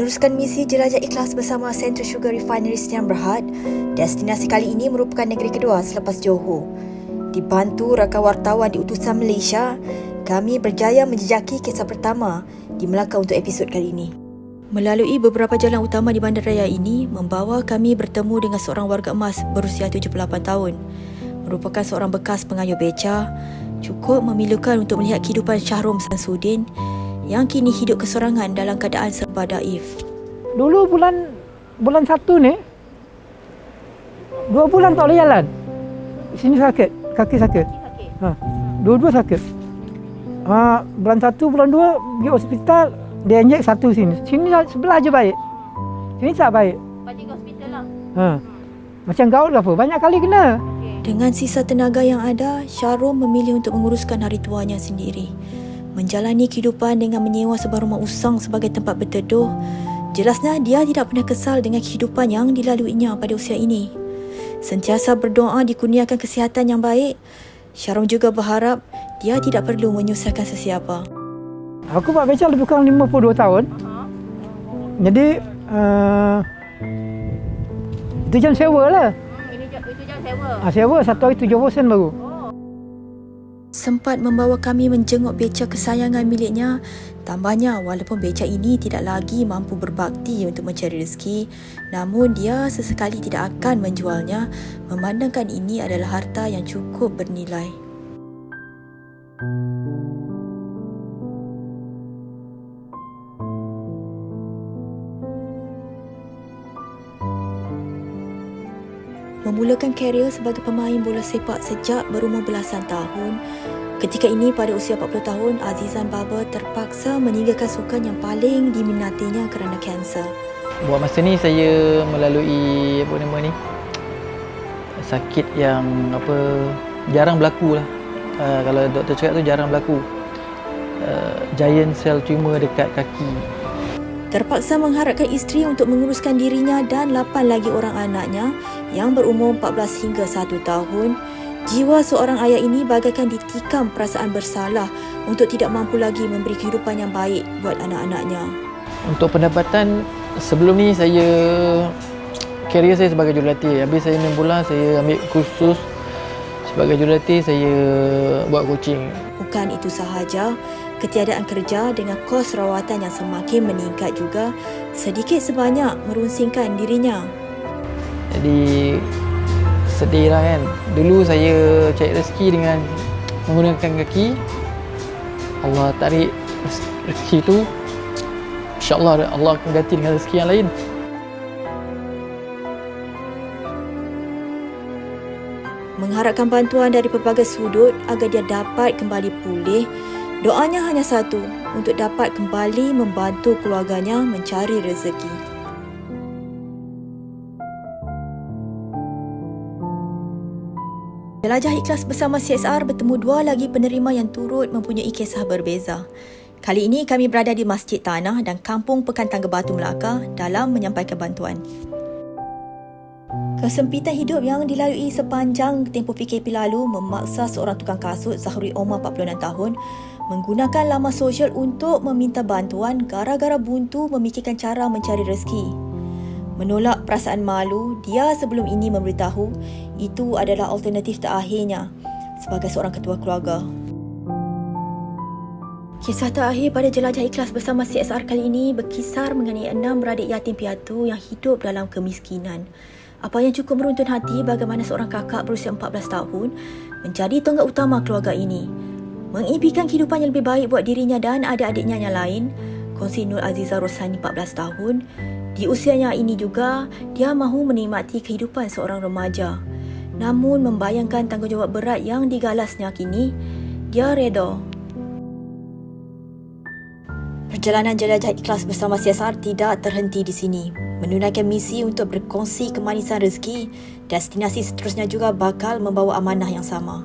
Meneruskan misi jelajah ikhlas bersama Central Sugar Refinery Sdn Bhd, destinasi kali ini merupakan negeri kedua selepas Johor. Dibantu rakan wartawan di utusan Malaysia, kami berjaya menjejaki kisah pertama di Melaka untuk episod kali ini. Melalui beberapa jalan utama di bandaraya ini, membawa kami bertemu dengan seorang warga emas berusia 78 tahun. Merupakan seorang bekas pengayuh beca, cukup memilukan untuk melihat kehidupan Syahrom Samsudin yang kini hidup kesorangan dalam keadaan serba daif. Dulu bulan 1 ni, 2 bulan tak boleh jalan. Sini sakit, kaki sakit. Dua-dua sakit. Bulan 1, bulan 2 pergi hospital, dia injek satu sini. Sini sebelah je baik. Sini tak baik. Pergi ke hospital lah. Macam gaul ke apa, banyak kali kena. Dengan sisa tenaga yang ada, Syahrom memilih untuk menguruskan hari tuanya sendiri. Menjalani kehidupan dengan menyewa sebuah rumah usang sebagai tempat berteduh, jelasnya dia tidak pernah kesal dengan kehidupan yang dilaluinya pada usia ini. Sentiasa berdoa dikurniakan kesihatan yang baik, Syahrom juga berharap dia tidak perlu menyusahkan sesiapa. Aku buat beca lebih kurang 52 tahun. Jadi, itu jam sewa lah. Itu jam sewa. Sewa 1 hari 70 sen baru. Sempat membawa kami menjenguk beca kesayangan miliknya. Tambahnya, walaupun beca ini tidak lagi mampu berbakti untuk mencari rezeki, namun dia sesekali tidak akan menjualnya, memandangkan ini adalah harta yang cukup bernilai. Memulakan karier sebagai pemain bola sepak sejak berumur belasan tahun. Ketika ini pada usia 40 tahun, Azizan Baba terpaksa meninggalkan sukan yang paling diminatinya kerana kanser. Buat masa ni saya melalui sakit yang jarang berlaku lah. Kalau doktor cakap tu jarang berlaku. Giant cell tumor dekat kaki. Terpaksa mengharapkan isteri untuk menguruskan dirinya dan 8 lagi orang anaknya yang berumur 14 hingga 1 tahun. Jiwa seorang ayah ini bagaikan ditikam perasaan bersalah untuk tidak mampu lagi memberi kehidupan yang baik buat anak-anaknya. Untuk pendapatan, sebelum ni karier saya sebagai jurulatih. Habis saya main bola, saya ambil kursus sebagai jurulatih, saya buat coaching. Bukan itu sahaja, ketiadaan kerja dengan kos rawatan yang semakin meningkat juga sedikit sebanyak merunsingkan dirinya. Jadi sedih lah kan. Dulu saya cari rezeki dengan menggunakan kaki. Allah tarik rezeki tu, InsyaAllah Allah akan ganti dengan rezeki yang lain. Mengharapkan bantuan dari pelbagai sudut agar dia dapat kembali pulih. Doanya hanya satu, untuk dapat kembali membantu keluarganya mencari rezeki. Jelajah Ikhlas bersama CSR bertemu 2 lagi penerima yang turut mempunyai kisah berbeza. Kali ini kami berada di Masjid Tanah dan Kampung Pekan Tangga Batu Melaka dalam menyampaikan bantuan. Kesempitan hidup yang dilalui sepanjang tempoh PKP lalu memaksa seorang tukang kasut, Zahri Omar 46 tahun, menggunakan laman sosial untuk meminta bantuan gara-gara buntu memikirkan cara mencari rezeki. Menolak perasaan malu, dia sebelum ini memberitahu itu adalah alternatif terakhirnya sebagai seorang ketua keluarga. Kisah terakhir pada Jelajah Ikhlas bersama CSR kali ini berkisar mengenai 6 beradik yatim piatu yang hidup dalam kemiskinan. Apa yang cukup meruntun hati bagaimana seorang kakak berusia 14 tahun menjadi tonggak utama keluarga ini. Mengimpikan kehidupan yang lebih baik buat dirinya dan adik-adiknya yang lain, kongsi Nur Azizah Rosani 14 tahun, di usianya ini juga dia mahu menikmati kehidupan seorang remaja. Namun membayangkan tanggungjawab berat yang digalasnya kini, dia reda. Perjalanan Jelajah Ikhlas bersama CSR tidak terhenti di sini. Menunaikan misi untuk berkongsi kemanisan rezeki, destinasi seterusnya juga bakal membawa amanah yang sama.